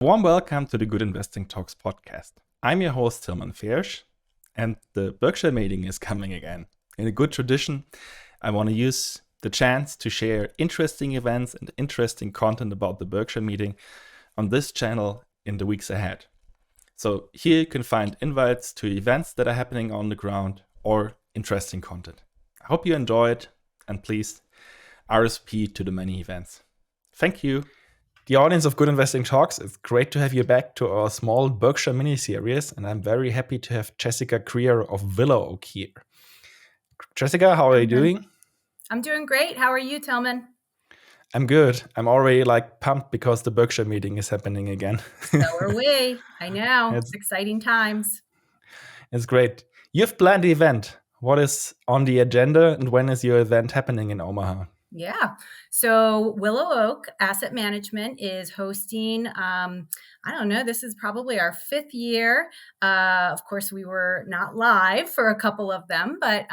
Warm welcome to the Good Investing Talks podcast. I'm your host, Tilman Fersch, and the Berkshire meeting is coming again. In a good tradition, I want to use the chance to share interesting events and interesting content about the Berkshire meeting on this channel in the weeks ahead. So here you can find invites to events that are happening on the ground or interesting content. I hope you enjoy it, and please RSP to the many events. Thank you. The audience of Good Investing Talks, it's great to have you back to our small Berkshire mini-series, and I'm very happy to have Jessica Greer of Willow Oak here. Jessica, how are you doing? I'm doing great. How are you, Tilman? I'm good. I'm already pumped because the Berkshire meeting is happening again. So are we. I know. It's exciting times. It's great. You've planned the event. What is on the agenda, and when is your event happening in Omaha? Yeah. So Willow Oak Asset Management is hosting, this is probably our 5th year. Of course, we were not live for a couple of them, but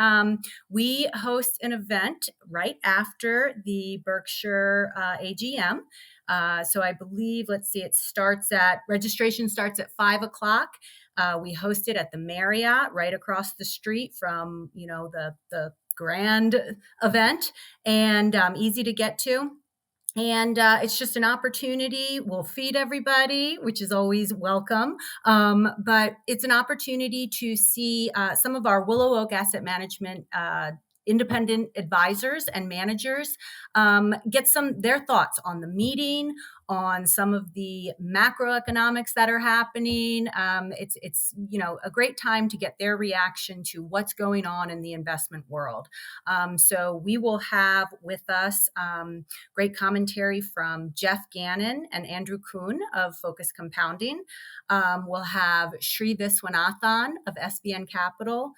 we host an event right after the Berkshire AGM. So I believe, registration starts at 5:00. We host it at the Marriott right across the street from, the grand event, and easy to get to. And it's just an opportunity. We'll feed everybody, which is always welcome. But it's an opportunity to see some of our Willow Oak Asset Management independent advisors and managers get their thoughts on the meeting, on some of the macroeconomics that are happening. It's a great time to get their reaction to what's going on in the investment world. So we will have with us great commentary from Jeff Gannon and Andrew Kuhn of Focus Compounding. We'll have Sri Viswanathan of SBN Capital,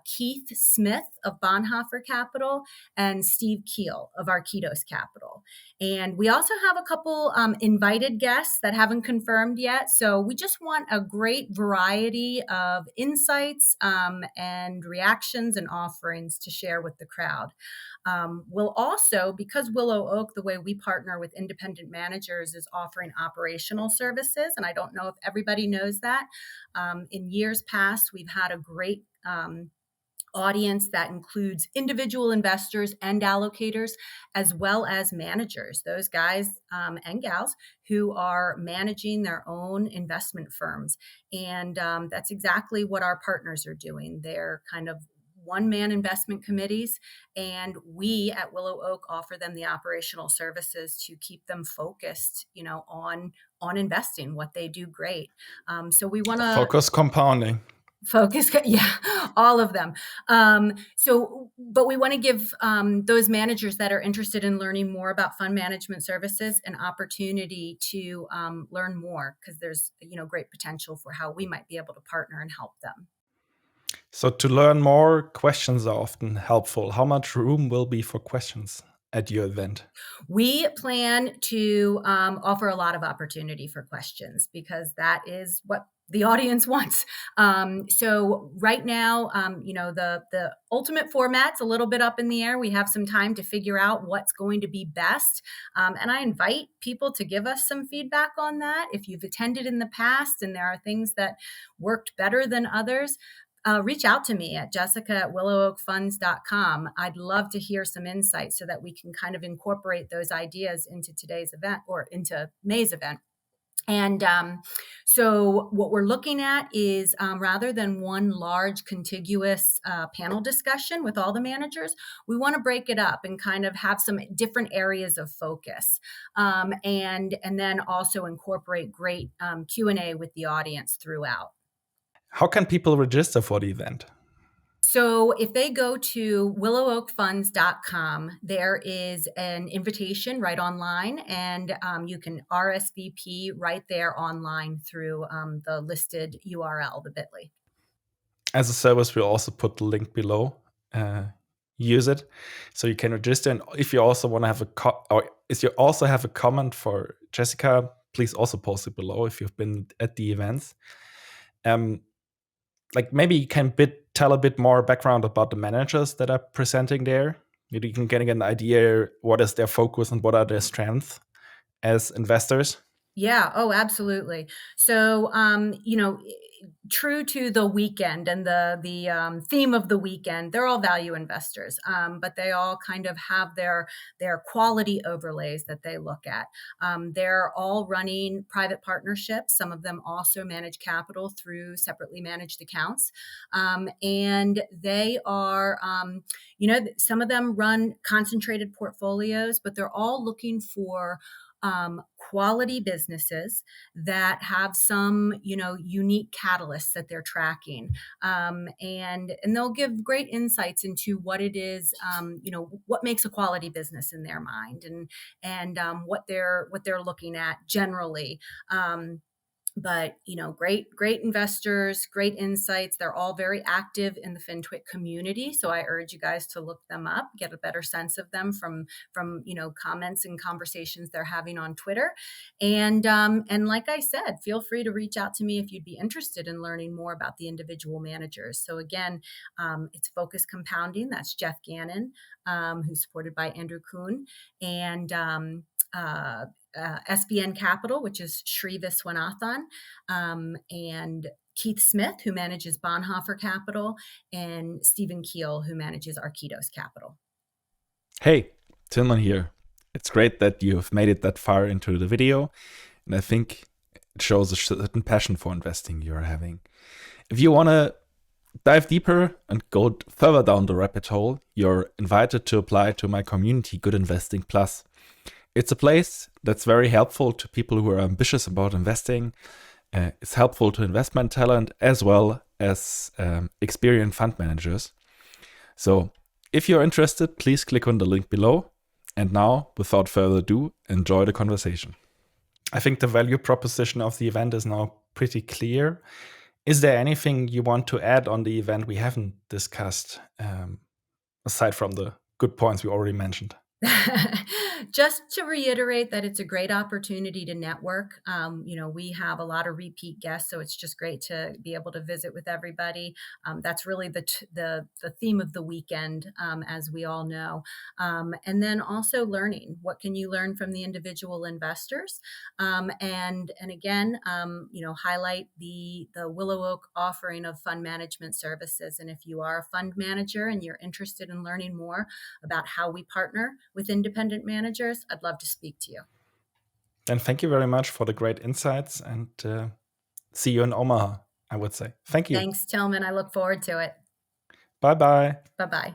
Keith Smith of Bonhoeffer Capital, and Steve Keel of Arquitos Capital. And we also have a couple invited guests that haven't confirmed yet. So we just want a great variety of insights and reactions and offerings to share with the crowd. We'll also, because Willow Oak, the way we partner with independent managers, is offering operational services. And I don't know if everybody knows that. In years past, we've had a great audience that includes individual investors and allocators, as well as managers, those guys and gals who are managing their own investment firms. And that's exactly what our partners are doing. They're kind of one-man investment committees, and we at Willow Oak offer them the operational services to keep them focused, on investing, what they do great. So we want to focus compounding. All of them. But we want to give those managers that are interested in learning more about fund management services an opportunity to learn more, because there's great potential for how we might be able to partner and help them. So to learn more, questions are often helpful. How much room will be for questions at your event? We plan to offer a lot of opportunity for questions, because that is what the audience wants. So right now, the ultimate format's a little bit up in the air. We have some time to figure out what's going to be best. And I invite people to give us some feedback on that. If you've attended in the past and there are things that worked better than others, reach out to me at jessica@willowoakfunds.com. I'd love to hear some insights so that we can kind of incorporate those ideas into today's event or into May's event. And so what we're looking at is rather than one large contiguous panel discussion with all the managers, we want to break it up and kind of have some different areas of focus, and then also incorporate great Q&A with the audience throughout. How can people register for the event? So if they go to willowoakfunds.com, there is an invitation right online, and you can RSVP right there online through the listed URL, the bit.ly. As a service, we'll also put the link below. Use it so you can register. And if you also want to have a comment for Jessica, please also post it below if you've been at the events. Maybe you can tell a bit more background about the managers that are presenting there. Maybe you can get an idea what is their focus and what are their strengths as investors. Yeah. Oh, absolutely. So, true to the weekend and the theme of the weekend, they're all value investors, but they all kind of have their quality overlays that they look at. They're all running private partnerships. Some of them also manage capital through separately managed accounts, and they are, some of them run concentrated portfolios, but they're all looking for quality businesses that have some, unique catalysts that they're tracking, and they'll give great insights into what it is, what makes a quality business in their mind, and what they're looking at generally. But great investors, great insights. They're all very active in the FinTwit community, so I urge you guys to look them up, get a better sense of them from comments and conversations they're having on Twitter. And like I said, feel free to reach out to me if you'd be interested in learning more about the individual managers. So again, it's Focus Compounding. That's Jeff Gannon, who's supported by Andrew Kuhn, and SBN Capital, which is Shri Viswanathan, and Keith Smith, who manages Bonhoeffer Capital, and Stephen Keel, who manages Arquitos Capital. Hey, Tillman here. It's great that you've made it that far into the video, and I think it shows a certain passion for investing you're having. If you want to dive deeper and go further down the rabbit hole, you're invited to apply to my community, Good Investing Plus. It's a place that's very helpful to people who are ambitious about investing. It's helpful to investment talent as well as experienced fund managers. So if you're interested, please click on the link below. And now, without further ado, enjoy the conversation. I think the value proposition of the event is now pretty clear. Is there anything you want to add on the event we haven't discussed, aside from the good points we already mentioned? Just to reiterate that it's a great opportunity to network. We have a lot of repeat guests, so it's just great to be able to visit with everybody. That's really the theme of the weekend, as we all know. And then also learning. What can you learn from the individual investors? And again, highlight the Willow Oak offering of fund management services. And if you are a fund manager and you're interested in learning more about how we partner with independent managers, I'd love to speak to you. And thank you very much for the great insights, and see you in Omaha, I would say. Thank you. Thanks, Tillman. I look forward to it. Bye-bye. Bye-bye.